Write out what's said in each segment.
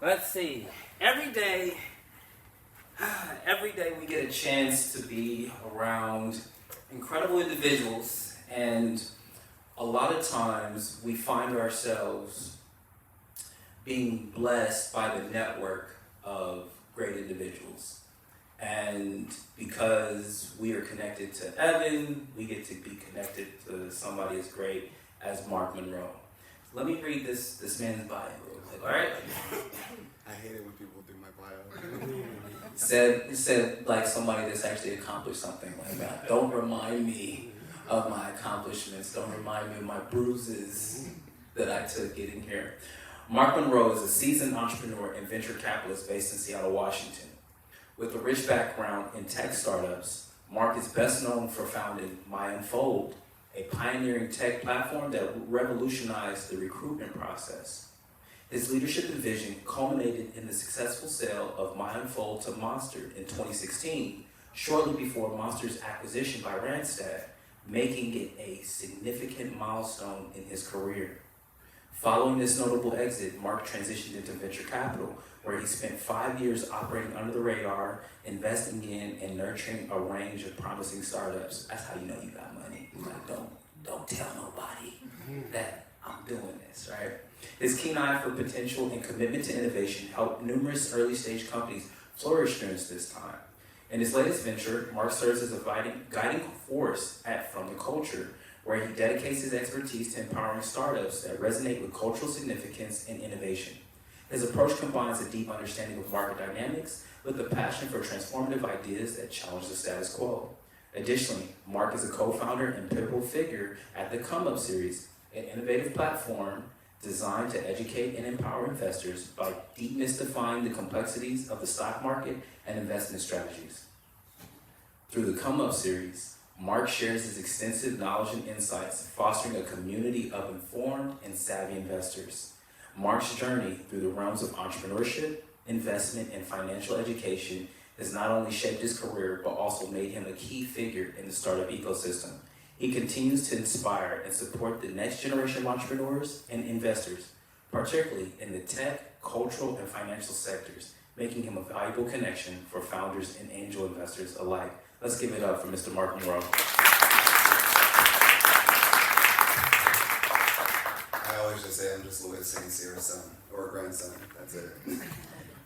Let's see. Every day we get a chance to be around incredible individuals, and a lot of times we find ourselves being blessed by the network of great individuals. And because we are connected to Evan, we get to be connected to somebody as great as Mark Monroe. Let me read this man's bio real quick, all right? I hate it when people do my bio. Said like somebody that's actually accomplished something like that. Don't remind me of my accomplishments. Don't remind me of my bruises that I took getting here. Mark Monroe is a seasoned entrepreneur and venture capitalist based in Seattle, Washington. With a rich background in tech startups, Mark is best known for founding Unfold, a pioneering tech platform that revolutionized the recruitment process. His leadership and vision culminated in the successful sale of Unfold to Monster in 2016, shortly before Monster's acquisition by Randstad, making it a significant milestone in his career. Following this notable exit, Mark transitioned into venture capital, where he spent 5 years operating under the radar, investing in and nurturing a range of promising startups. That's how you know you got money. Like, don't tell nobody that I'm doing this, right? His keen eye for potential and commitment to innovation helped numerous early stage companies flourish during this time. In his latest venture, Mark serves as a guiding force From the Culture, where he dedicates his expertise to empowering startups that resonate with cultural significance and innovation. His approach combines a deep understanding of market dynamics with a passion for transformative ideas that challenge the status quo. Additionally, Mark is a co-founder and pivotal figure at the Come Up series, an innovative platform designed to educate and empower investors by demystifying the complexities of the stock market and investment strategies. Through the Come Up series, Mark shares his extensive knowledge and insights, fostering a community of informed and savvy investors. Mark's journey through the realms of entrepreneurship, investment, and financial education has not only shaped his career, but also made him a key figure in the startup ecosystem. He continues to inspire and support the next generation of entrepreneurs and investors, particularly in the tech, cultural, and financial sectors, making him a valuable connection for founders and angel investors alike. Let's give it up for Mr. Mark Monroe. I always just say I'm just Louis St Cyr's son, or grandson, that's it.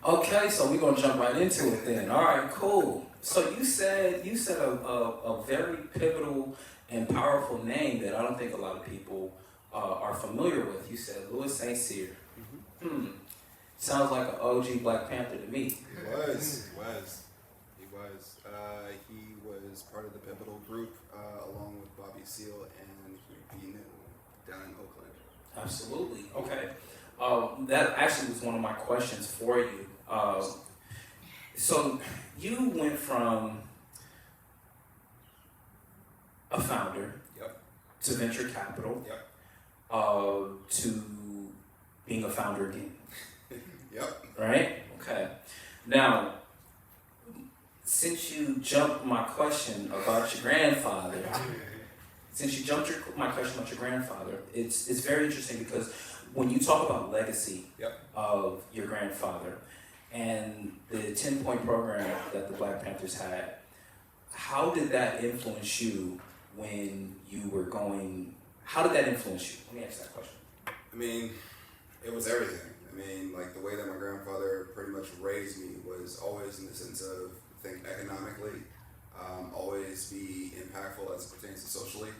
Okay, so we're gonna jump right into it then. All right, cool. So you said a very pivotal and powerful name that I don't think a lot of people are familiar with. You said Louis St Cyr. Sounds like an OG Black Panther to me. He was. He was part of the pivotal group along with Bobby Seale and Huey P. down in Oakland. Absolutely. Okay. That actually was one of my questions for you. So you went from a founder to venture capital to being a founder again. Right? Okay. Now, since you jumped my question about your grandfather, it's very interesting because when you talk about legacy of your grandfather and the 10-point program that the Black Panthers had, how did that influence you when you were going? How did that influence you? Let me ask that question. I mean, it was everything. I mean, like the way that my grandfather pretty much raised me was always in the sense of think economically, always be impactful as it pertains to socially,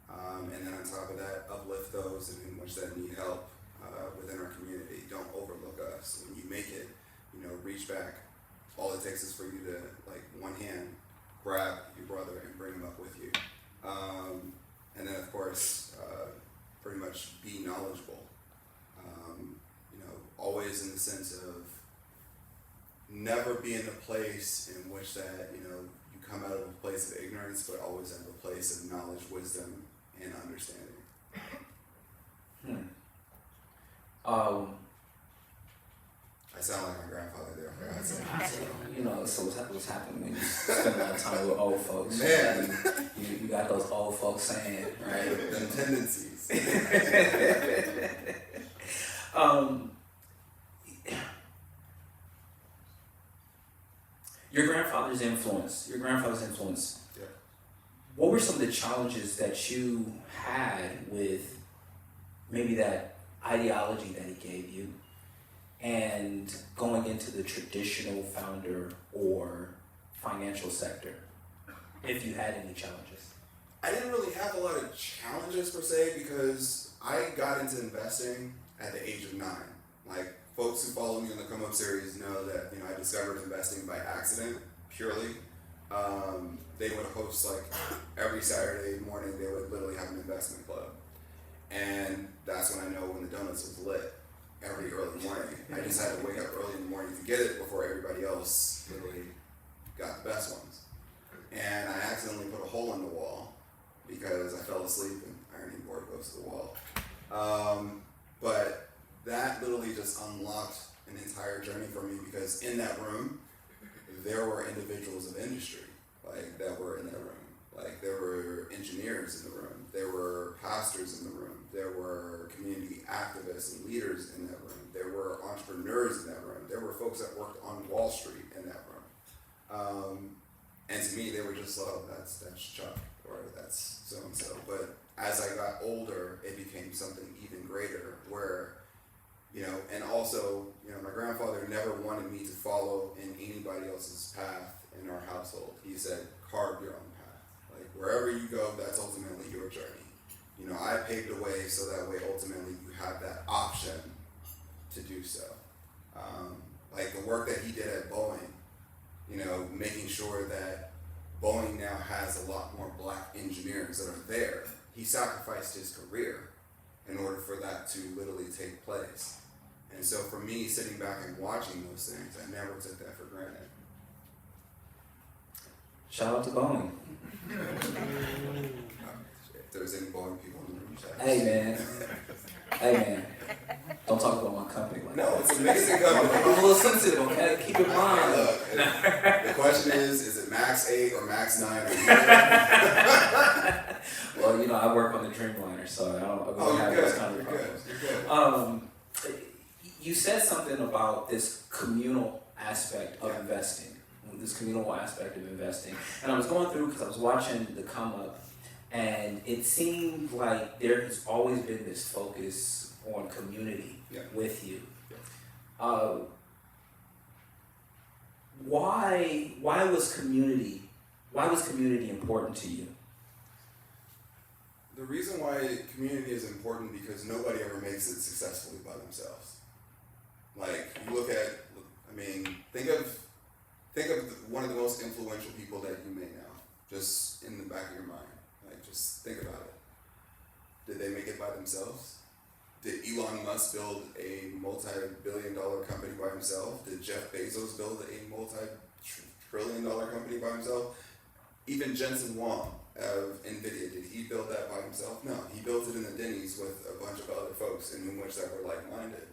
and then on top of that, uplift those in which that need help within our community. Don't overlook us. When you make it, reach back. All it takes is for you to, like, one hand, grab your brother and bring him up with you. And then, of course, pretty much be knowledgeable. Always in the sense of never be in a place in which that, you come out of a place of ignorance, but always have a place of knowledge, wisdom, and understanding. I sound like my grandfather there. So what's happening when you spend a lot of time with old folks? Man. You got those old folks saying, right? Them tendencies. Your grandfather's influence. Yeah. What were some of the challenges that you had with maybe that ideology that he gave you and going into the traditional founder or financial sector, if you had any challenges? I didn't really have a lot of challenges per se because I got into investing at the age of 9. Like, folks who follow me on the Come Up series know that, you know, I discovered investing by accident, purely. They would host, like, every Saturday morning, they would literally have an investment club. And that's when I know when the donuts was lit, every early morning. I just had to wake up early in the morning to get it before everybody else literally got the best ones. And I accidentally put a hole in the wall because I fell asleep and ironing board goes to the wall. But that literally just unlocked an entire journey for me because in that room, there were individuals of industry that were in that room. Like, there were engineers in the room, there were pastors in the room, there were community activists and leaders in that room, there were entrepreneurs in that room, there were folks that worked on Wall Street in that room. And to me, they were just, oh, that's Chuck, or that's so-and-so. But as I got older, it became something even greater where, you know, and also, you know, my grandfather never wanted me to follow in anybody else's path in our household. He said, carve your own path. Like, wherever you go, that's ultimately your journey. You know, I paved the way so that way ultimately you have that option to do so. Like the work that he did at Boeing, you know, making sure that Boeing now has a lot more black engineers that are there. He sacrificed his career in order for that to literally take place. And so for me, sitting back and watching those things, I never took that for granted. Shout out to Boeing. If there's any Boeing people in the room, shout out. Hey man, don't talk about my company like that. No, it's an amazing company. I'm a little sensitive, okay? Keep it in mind. Look, the question is it max 8 or max 9? Well, you know, I work on the Dreamliner, so I don't have those kind of problems. You're good. You said something about this communal aspect of investing. And I was going through because I was watching the Come Up, and it seemed like there has always been this focus on community with you. Why was community important to you? The reason why community is important because nobody ever makes it successfully by themselves. Like, you look at, I mean, think of one of the most influential people that you may know, just in the back of your mind. Like, just think about it. Did they make it by themselves? Did Elon Musk build a multi-billion-dollar company by himself? Did Jeff Bezos build a multi-trillion-dollar company by himself? Even Jensen Huang of NVIDIA, did he build that by himself? No, he built it in the Denny's with a bunch of other folks in which that were like-minded.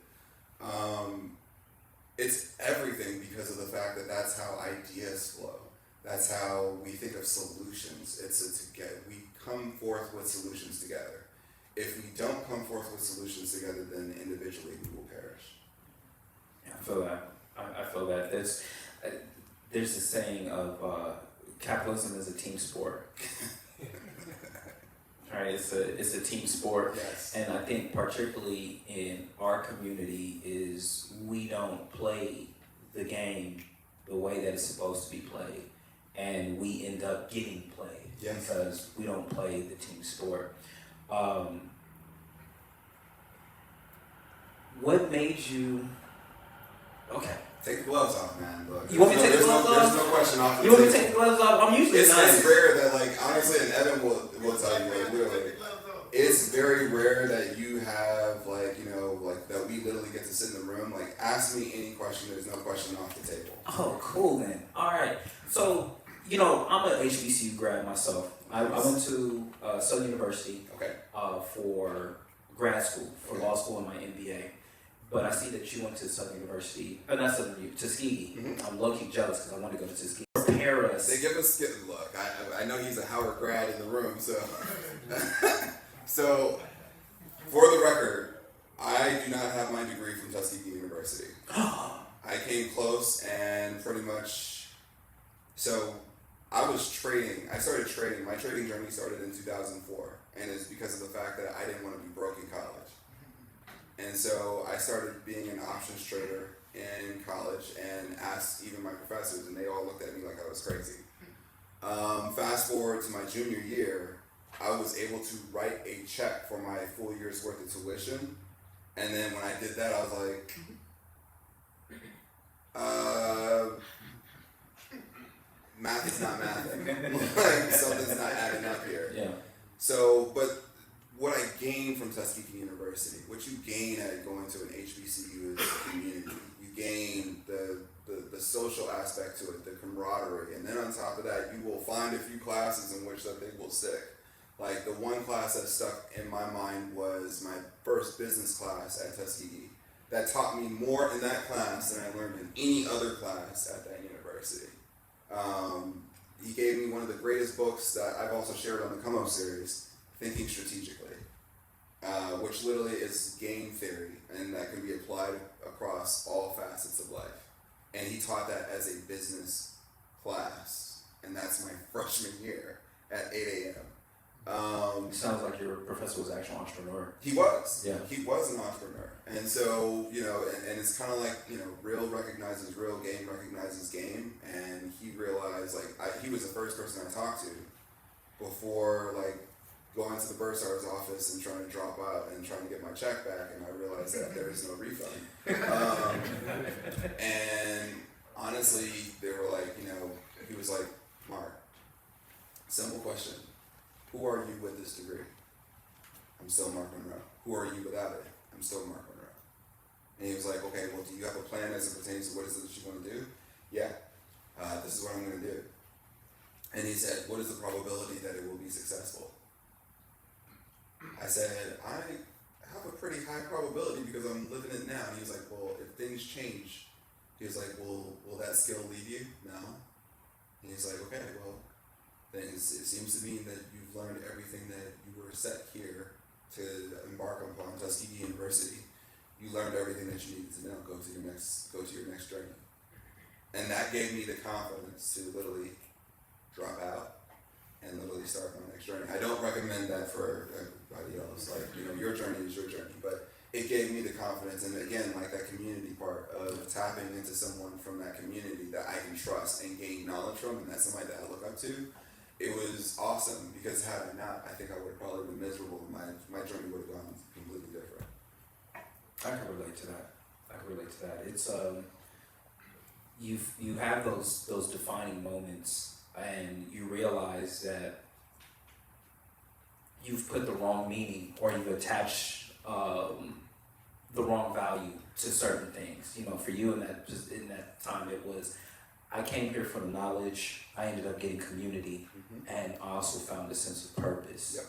It's everything because of the fact that that's how ideas flow. That's how we think of solutions. We come forth with solutions together. If we don't come forth with solutions together, then individually we will perish. Yeah, I feel that. I feel that. There's a saying of capitalism is a team sport. Right, it's a team sport, yes. And I think particularly in our community is we don't play the game the way that it's supposed to be played, and we end up getting played because we don't play the team sport. What made you? Okay. Take the gloves off, man. Look, you want me to take the gloves off? There's no question off the You want me to take the gloves off? I'm usually nice. It's rare that, like, honestly, and Evan will tell you, like, literally, it's very rare that you have, like, you know, like, that we literally get to sit in the room. Like, ask me any question, there's no question off the table. Oh, cool then. All right. So, you know, I'm an HBCU grad myself. I went to Southern University for grad school, for law school and my MBA. But I see that you went to Southern University, not Southern, Tuskegee. Mm-hmm. I'm low-key jealous because I want to go to Tuskegee. Prepare us. They give us, look, I know he's a Howard grad in the room, so. So, for the record, I do not have my degree from Tuskegee University. I came close and pretty much So I was trading. I started trading. My trading journey started in 2004, and it's because of the fact that I didn't want to be broke in college. And so I started being an options trader in college and asked even my professors, and they all looked at me like I was crazy. Fast forward to my junior year, I was able to write a check for my full year's worth of tuition. And then when I did that, I was like, math is not mathing. Like, something's not adding up here. Yeah. So, but what I gained from Tuskegee University, what you gain at going to an HBCU is community. You gain the social aspect to it, the camaraderie, and then on top of that, you will find a few classes in which that they will stick. Like the one class that stuck in my mind was my first business class at Tuskegee. That taught me more in that class than I learned in any other class at that university. He gave me one of the greatest books that I've also shared on the Come Up series, Thinking Strategically, which literally is game theory, and that can be applied across all facets of life. And he taught that as a business class, and that's my freshman year at 8 a.m. Sounds like your professor was actually an entrepreneur. He was. Yeah. He was an entrepreneur. And so, and it's kind of like, real recognizes real, game recognizes game. And he realized, he was the first person I talked to before, going to the bursar's office and trying to drop out and trying to get my check back. And I realized that there is no refund. And honestly, they were like, he was like, Mark, simple question. Who are you with this degree? I'm still Mark Monroe. Who are you without it? I'm still Mark Monroe. And he was like, okay, well, do you have a plan as it pertains to what is it that you want to do? Yeah, this is what I'm going to do. And he said, what is the probability that it will be successful? I said, I have a pretty high probability because I'm living it now. And he was like, well, if things change, he was like, will that skill leave you? No. And he's like, okay, well, then it seems to mean that you've learned everything that you were set here to embark upon Tuskegee University. You learned everything that you needed to know. Go to your next journey. And that gave me the confidence to literally drop out and literally start my next journey. I don't recommend that for everybody else. Your journey is your journey, but it gave me the confidence, and again, that community part of tapping into someone from that community that I can trust and gain knowledge from, and that's somebody that I look up to. It was awesome because had I not, I think I would have probably been miserable. My journey would have gone completely different. I can relate to that. It's you have those defining moments, and you realize that you've put the wrong meaning or you've attached the wrong value to certain things. For you in that time, it was, I came here for the knowledge. I ended up getting community, and I also found a sense of purpose. Yep.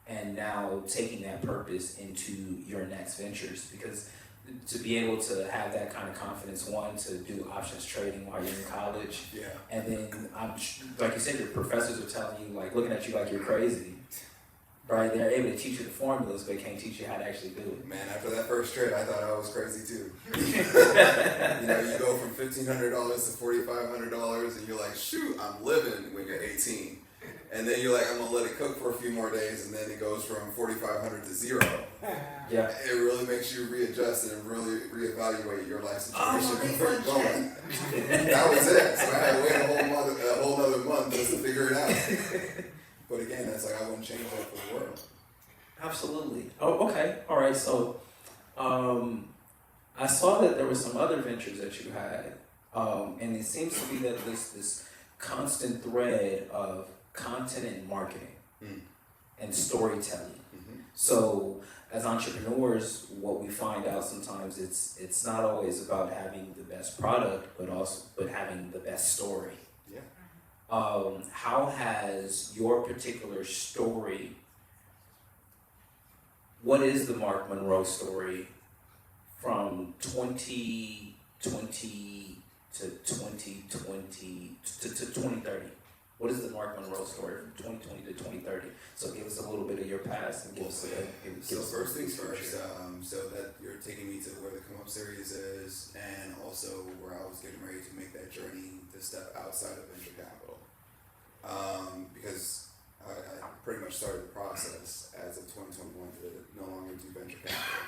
And now taking that purpose into your next ventures, because to be able to have that kind of confidence, one, to do options trading while you're in college, yeah, and then like you said, your professors are telling you, looking at you like you're crazy. Right, they're able to teach you the formulas, but they can't teach you how to actually do it. Man, after that first trade, I thought I was crazy too. You go from $1,500 to $4,500, and you're like, shoot, I'm living when you're 18. And then you're like, I'm gonna let it cook for a few more days, and then it goes from 4,500 to zero. Yeah, it really makes you readjust and really reevaluate your life situation before you're going. That was it. So I had to wait a whole other month just to figure it out. But again, that's I wouldn't change that for the world. Absolutely. Oh, okay. All right. So, I saw that there were some other ventures that you had, and it seems to be that this constant thread of content and marketing and storytelling. So, as entrepreneurs, what we find out sometimes it's not always about having the best product, but having the best story. Yeah. How has your particular story, what is the Mark Monroe story from 2020 to 2020 to 2030? What is the Mark Monroe story from 2020 to 2030? So give us a little bit of your past and give us So first things first, so that you're taking me to where the Come Up series is, and also where I was getting ready to make that journey to step outside of venture capital. Because I pretty much started the process as of 2021 to no longer do venture capital.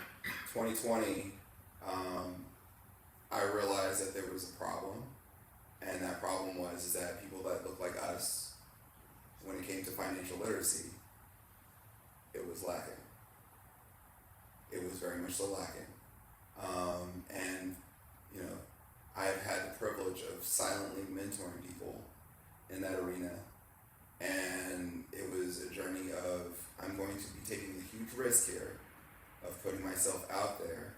2020, I realized that there was a problem, and that problem is that people that look like us, when it came to financial literacy, it was lacking. It was very much so lacking. And, you know, I've had the privilege of silently mentoring people in that arena. And it was a journey of, I'm going to be taking a huge risk here of putting myself out there,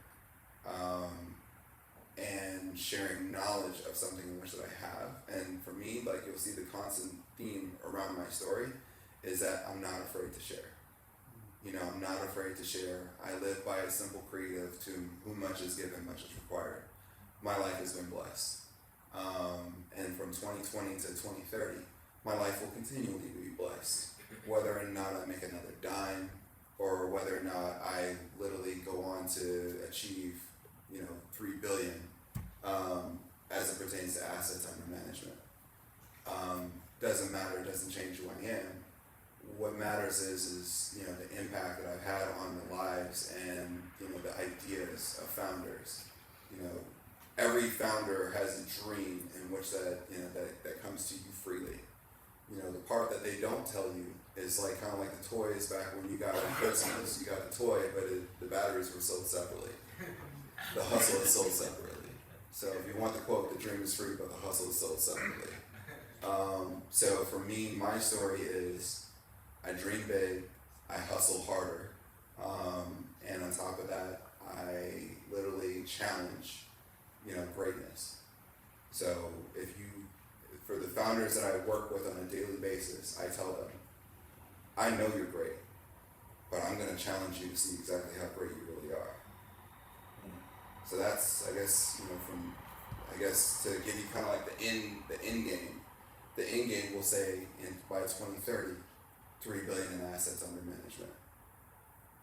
and sharing knowledge of something in which that I have. And for me, like, you'll see the constant theme around my story is that I'm not afraid to share. You know, I'm not afraid to share. I live by a simple creed of to whom much is given, much is required. My life has been blessed. And from 2020 to 2030, my life will continually be blessed. Whether or not I make another dime, or whether or not I literally go on to achieve, you know, 3 billion, as it pertains to assets under management. Doesn't matter, doesn't change who I am. What matters is, you know, the impact that I've had on the lives and, you know, the ideas of founders. You know, every founder has a dream in which that, you know, that comes to you freely. You know, the part that they don't tell you is like kind of like the toys back when you got on Christmas. You got the toy, but the batteries were sold separately. The hustle is sold separately. So if you want the quote, the dream is free, but the hustle is sold separately. So for me, my story is I dream big, I hustle harder, and on top of that, I literally challenge, you know, greatness. So for the founders that I work with on a daily basis, I tell them, I know you're great, but I'm going to challenge you to see exactly how great you really are. So that's, I guess, you know, to give you kind of like the end game. The end game will say by 2030, 3 billion in assets under management.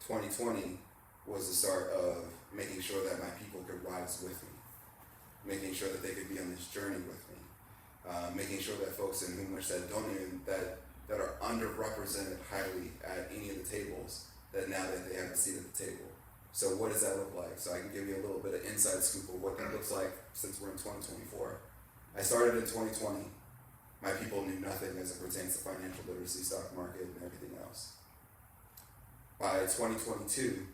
2020 was the start of making sure that my people could rise with me, making sure that they could be on this journey with me, making sure that folks in whom which that don't even that are underrepresented highly at any of the tables, that now that they have a seat at the table. So what does that look like? So I can give you a little bit of inside scoop of what that looks like since we're in 2024. I started in 2020. My people knew nothing as it pertains to financial literacy, stock market, and everything else. By 2022,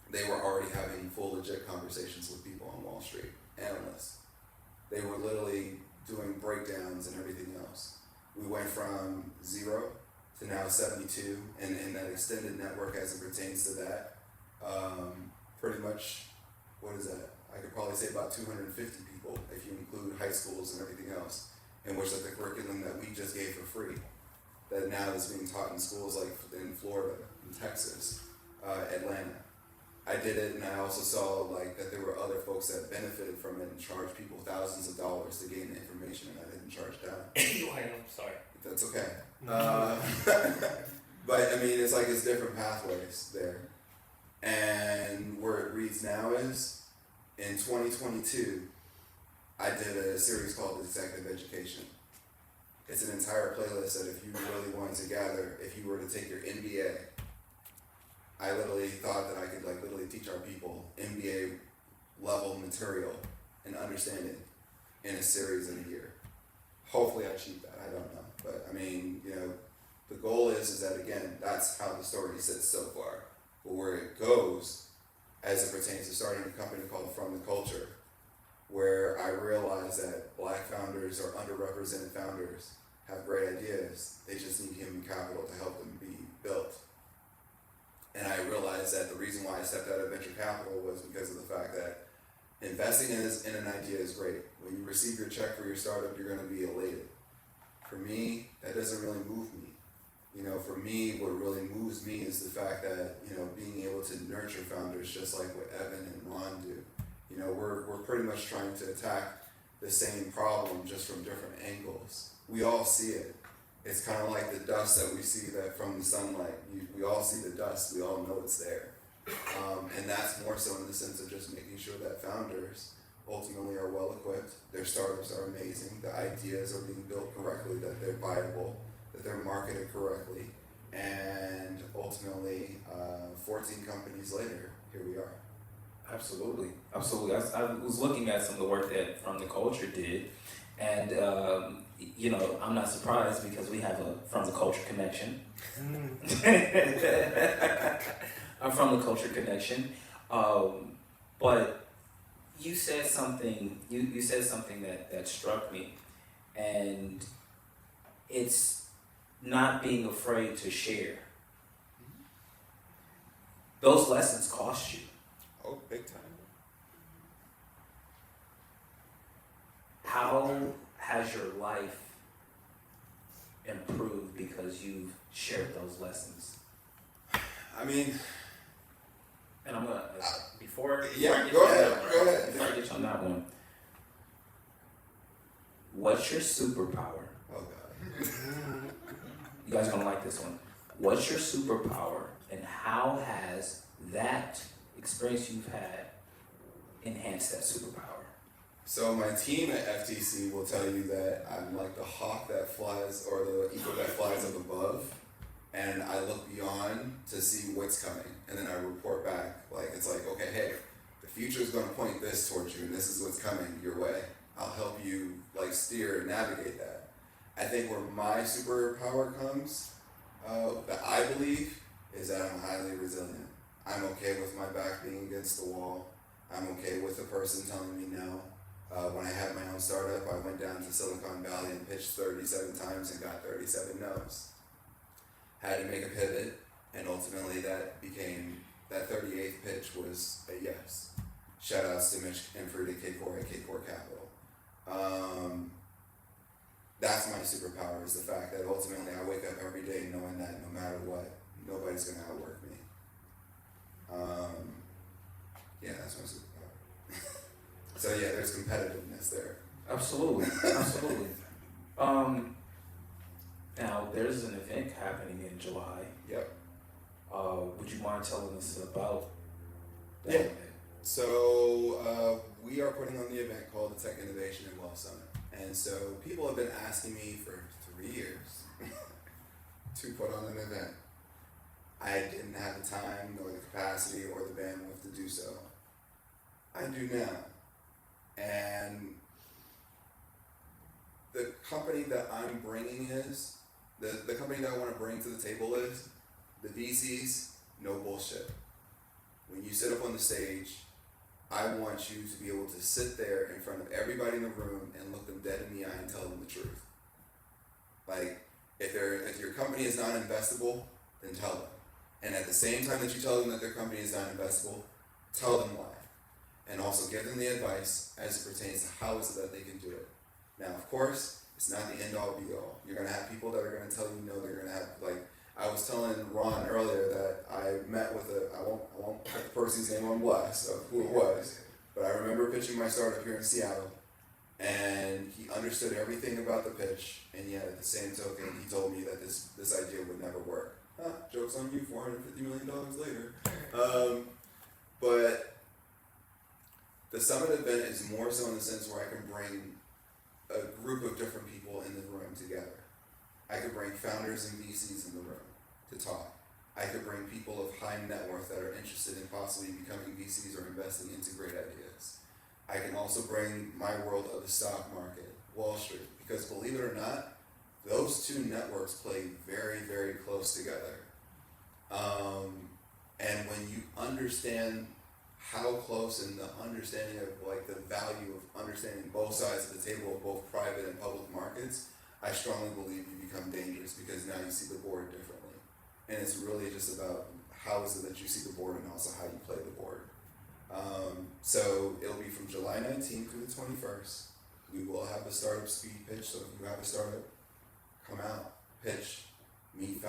they were already having full legit conversations with people on Wall Street, analysts. They were literally doing breakdowns and everything else. We went from 0 to now 72, and in that extended network as it pertains to that, pretty much, what is that? I could probably say about 250 people if you include high schools and everything else, in which like the curriculum that we just gave for free, that now is being taught in schools like in Florida, in Texas, Atlanta. I did it, and I also saw like that there were other folks that benefited from it and charged people thousands of dollars to gain the information, and I didn't charge down. I'm sorry. That's okay. But I mean, it's like it's different pathways there. And where it reads now is, in 2022, I did a series called Executive Education. It's an entire playlist that if you really wanted to gather, if you were to take your MBA, I literally thought that I could like literally teach our people MBA level material and understanding in a series in a year. Hopefully I achieved that, I don't know. But I mean, you know, the goal is that again, that's how the story sits so far. But where it goes, as it pertains to starting a company called From the Culture, where I realized that Black founders or underrepresented founders have great ideas, they just need human capital to help them be built. And I realized that the reason why I stepped out of venture capital was because of the fact that investing in an idea is great. When you receive your check for your startup, you're going to be elated. For me, that doesn't really move me. You know, for me, what really moves me is the fact that, you know, being able to nurture founders just like what Evan and Ron do. You know, we're pretty much trying to attack the same problem just from different angles. We all see it. It's kind of like the dust that we see that from the sunlight. We all see the dust. We all know it's there. And that's more so in the sense of just making sure that founders ultimately are well equipped. Their startups are amazing. The ideas are being built correctly, that they're viable, that they're marketed correctly, and ultimately, 14 companies later, here we are. Absolutely, absolutely. I was looking at some of the work that From the Culture did, and I'm not surprised because we have a From the Culture connection. A From the Culture connection, but you said something. You said something that struck me, and it's not being afraid to share. Those lessons cost you. Oh, big time. How has your life improved because you've shared those lessons? I mean, And I'm gonna before yeah, I get go you on ahead, that one, go ahead. Before I get you on that one, what's your superpower? Oh God. You guys are gonna like this one. What's your superpower, and how has that experience you've had enhanced that superpower? So my team at FTC will tell you that I'm like the hawk that flies, or the eagle that flies up above, and I look beyond to see what's coming, and then I report back. Like, it's like, okay, hey, the future is going to point this towards you, and this is what's coming your way. I'll help you like steer and navigate that. I think where my superpower comes, that I believe, is that I'm highly resilient. I'm okay with my back being against the wall. I'm okay with a person telling me no. When I had my own startup, I went down to Silicon Valley and pitched 37 times and got 37 no's. Had to make a pivot, and ultimately that 38th pitch was a yes. Shout outs to Mitch and Fruity K4 at K4 Capital. That's my superpower, is the fact that ultimately I wake up every day knowing that no matter what, nobody's going to outwork me. Yeah, that's my superpower. So yeah, there's competitiveness there. Absolutely, absolutely. Now there's an event happening in July. Yep. Would you mind telling us about that Yeah. event? So we are putting on the event called the Tech Innovation and Wealth Summit. And so people have been asking me for 3 years to put on an event. I didn't have the time, nor the capacity, or the bandwidth to do so. I do now. And the company that I'm bringing is, the company that I want to bring to the table is, the VCs, no bullshit. When you sit up on the stage, I want you to be able to sit there in front of everybody in the room and look them dead in the eye and tell them the truth. Like, if your company is not investable, then tell them. And at the same time that you tell them that their company is not investable, tell them why. And also give them the advice as it pertains to how is it that they can do it. Now, of course, it's not the end all be all. You're going to have people that are going to tell you no. They're going to have, like, I was telling Ron earlier that I met with I won't put the person's name on blast of who it was, but I remember pitching my startup here in Seattle, and he understood everything about the pitch, and yet at the same token, he told me that this idea would never work. Joke's on you, $450 million later. But the summit event is more so in the sense where I can bring a group of different people in the room together. I could bring founders and VCs in the room to talk. I could bring people of high net worth that are interested in possibly becoming VCs or investing into great ideas. I can also bring my world of the stock market, Wall Street, because believe it or not, those two networks play very, very close together. And when you understand how close, and the understanding of like the value of understanding both sides of the table of both private and public markets, I strongly believe you become dangerous, because now you see the board differently. And it's really just about how is it that you see the board and also how you play the board. So it'll be from July 19th through the 21st. We will have a startup speed pitch, so if you have a startup, come out, pitch, meet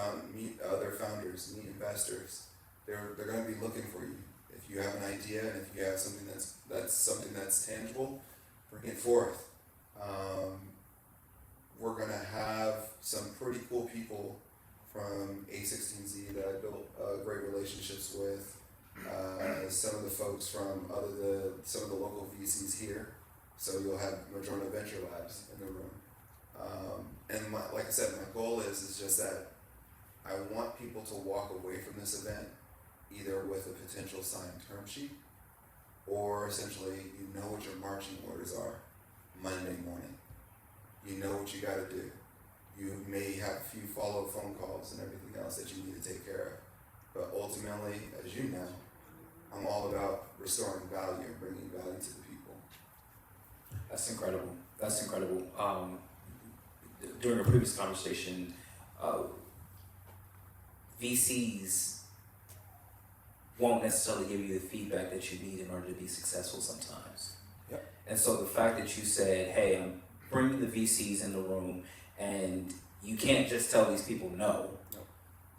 other founders, meet investors. They're going to be looking for you. If you have an idea and if you have something that's tangible, bring it forth. We're going to have some pretty cool people from A16Z that I built great relationships with. some of the folks from some of the local VCs here. So you'll have Monroe Venture Labs in the room. And like I said, my goal is just that I want people to walk away from this event either with a potential signed term sheet, or essentially you know what your marching orders are Monday morning. You know what you got to do. You may have a few follow-up phone calls and everything else that you need to take care of. But ultimately, as you know, I'm all about restoring value and bringing value to the people. That's incredible. That's incredible. During a previous conversation, VCs won't necessarily give you the feedback that you need in order to be successful sometimes. Yep. And so the fact that you said, hey, I'm bringing the VCs in the room, and you can't just tell these people no.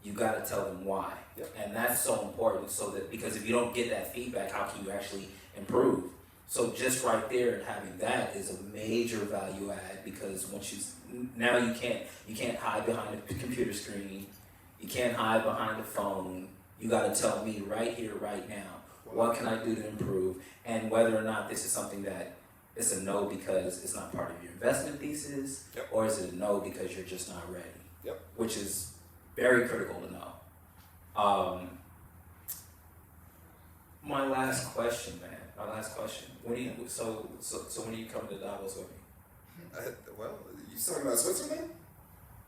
You got to tell them why. Yep. And that's so important, so that, because if you don't get that feedback, how can you actually improve? So just right there, having that is a major value add, because once now you can't hide behind a computer screen, you can't hide behind a phone. You got to tell me right here, right now, what can I do to improve, and whether or not this is something that it's a no because it's not part of your investment thesis, yep, or is it a no because you're just not ready? Yep. Which is very critical to know. My last question, man. My last question. When do you when do you come to Davos with me? Well, you talking about Switzerland?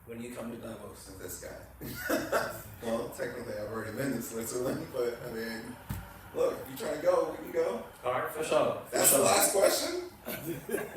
When do you come to Davos? This guy. Well, technically I've already been to Switzerland, but I mean, look, if you're trying to go, we can go. All right, for sure. That's the last question?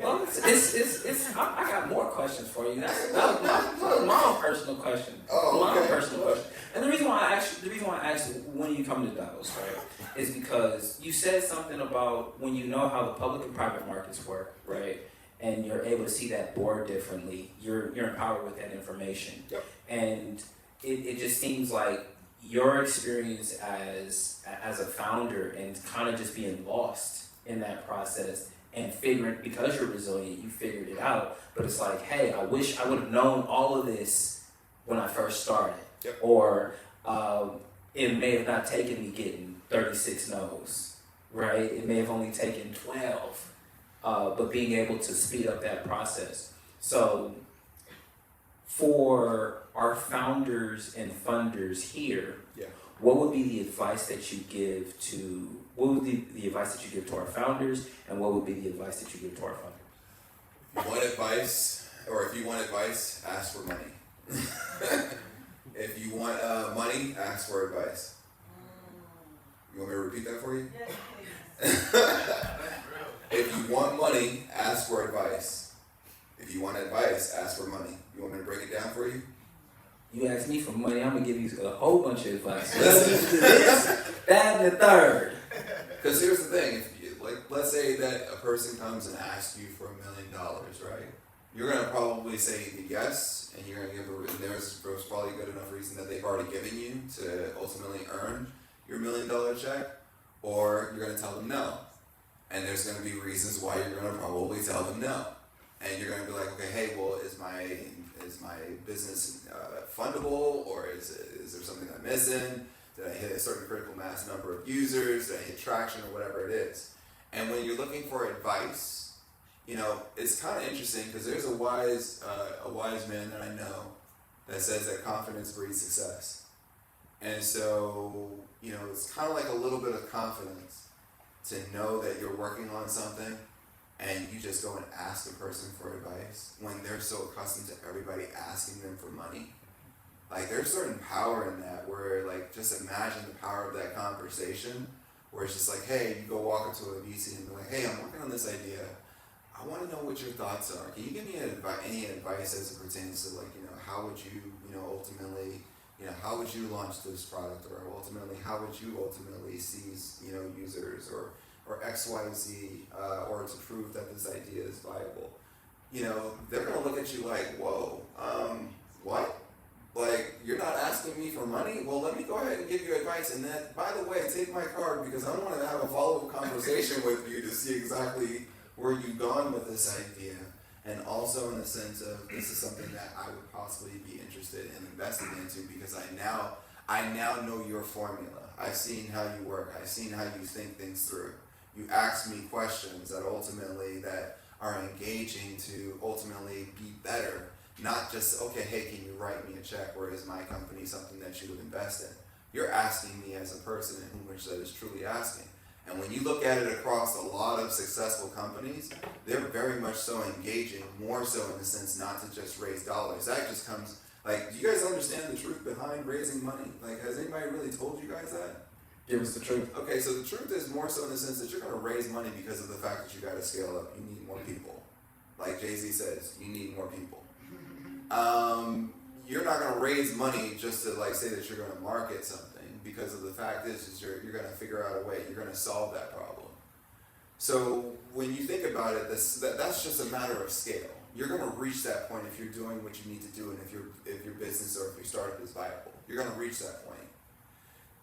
Well, I got more questions for you. That's my own personal question. Oh, okay. My own personal question. And the reason why I asked when you come to Davos, right, is because you said something about when you know how the public and private markets work, right, and you're able to see that board differently, you're empowered with that information. Yep. And it just seems like your experience as a founder and kind of just being lost in that process and figuring, because you're resilient, you figured it out, but it's like, hey, I wish I would have known all of this when I first started. Yep. Or it may have not taken me getting 36 no's, right? It may have only taken 12, but being able to speed up that process. So for our founders and funders here, yeah, what would be the advice that you give to, the advice that you give to our founders, and what would be the advice that you give to our funders? One advice, or if you want advice, ask for money. If you want money, ask for advice. You want me to repeat that for you? Yes, please. If you want money, ask for advice. If you want advice, ask for money. You want me to break it down for you? You ask me for money, I'm going to give you a whole bunch of advice. This, that, and the third. Because here's the thing. If you, let's say that a person comes and asks you for $1 million, right? You're going to probably say yes, and you're going to give and there's probably good enough reason that they've already given you to ultimately earn your $1 million check, or you're going to tell them no. And there's going to be reasons why you're going to probably tell them no. And you're going to be like, okay, hey, well, is my business fundable, or is there something I'm missing? Did I hit a certain critical mass number of users? Did I hit traction, or whatever it is? And when you're looking for advice, you know, it's kind of interesting because there's a wise man that I know that says that confidence breeds success. And so, you know, it's kind of like a little bit of confidence to know that you're working on something and you just go and ask the person for advice when they're so accustomed to everybody asking them for money. Like, there's certain power in that where, like, just imagine the power of that conversation where it's just like, hey, you go walk into a VC and be like, hey, I'm working on this idea. I want to know what your thoughts are. Can you give me any advice as it pertains to, like, you know, how would you, you know, ultimately, you know, how would you launch this product, or ultimately, how would you ultimately seize, you know, users, or X, Y, Z, or to prove that this idea is viable? You know, they're going to look at you like, whoa, what? Like, you're not asking me for money? Well, let me go ahead and give you advice. And then, by the way, take my card because I want to have a follow-up conversation with you to see exactly where you've gone with this idea. And also in the sense of, this is something that I would possibly be interested in investing into because I I now know your formula. I've seen how you work. I've seen how you think things through. You ask me questions that are engaging to ultimately be better, not just, okay, hey, can you write me a check, or is my company something that you would invest in? You're asking me as a person in which that is truly asking. And when you look at it across a lot of successful companies, they're very much so engaging, more so in the sense not to just raise dollars. That just comes, like, do you guys understand the truth behind raising money? Like, has anybody really told you guys that? Give us the truth. Okay, so the truth is more so in the sense that you're going to raise money because of the fact that you got to scale up. You need more people. Like Jay-Z says, you need more people. You're not going to raise money just to like say that you're going to market something, because of the fact is you're going to figure out a way. You're going to solve that problem. So when you think about it, that's just a matter of scale. You're going to reach that point if you're doing what you need to do, and if your business or if your startup is viable. You're going to reach that point.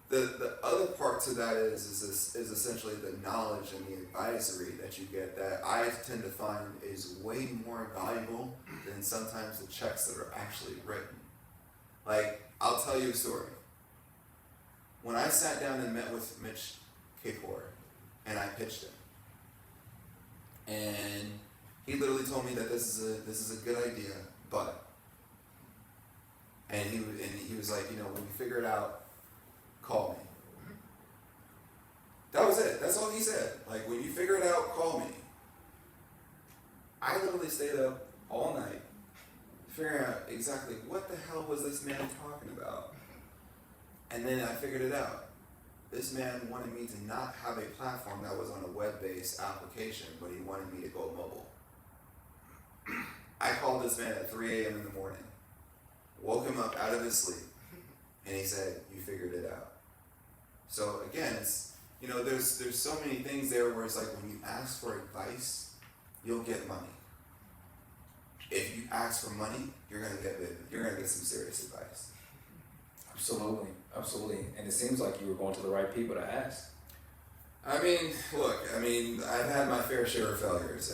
The other part to that is essentially the knowledge and the advisory that you get, that I tend to find is way more valuable than sometimes the checks that are actually written. Like, I'll tell you a story. When I sat down and met with Mitch Kapor and I pitched him, and he literally told me that this is a good idea, but, and he was like, when you figure it out, call me. That was it. That's all he said. Like, when you figure it out, call me. I literally stayed up all night figuring out exactly what the hell was this man talking about. And then I figured it out. This man wanted me to not have a platform that was on a web-based application, but he wanted me to go mobile. I called this man at 3 a.m. in the morning, woke him up out of his sleep, and he said, "You figured it out." So again, it's, there's so many things there where it's like, when you ask for advice, you'll get money. If you ask for money, you're gonna get some serious advice. Absolutely. And it seems like you were going to the right people to ask. I mean, look, I've had my fair share of failures.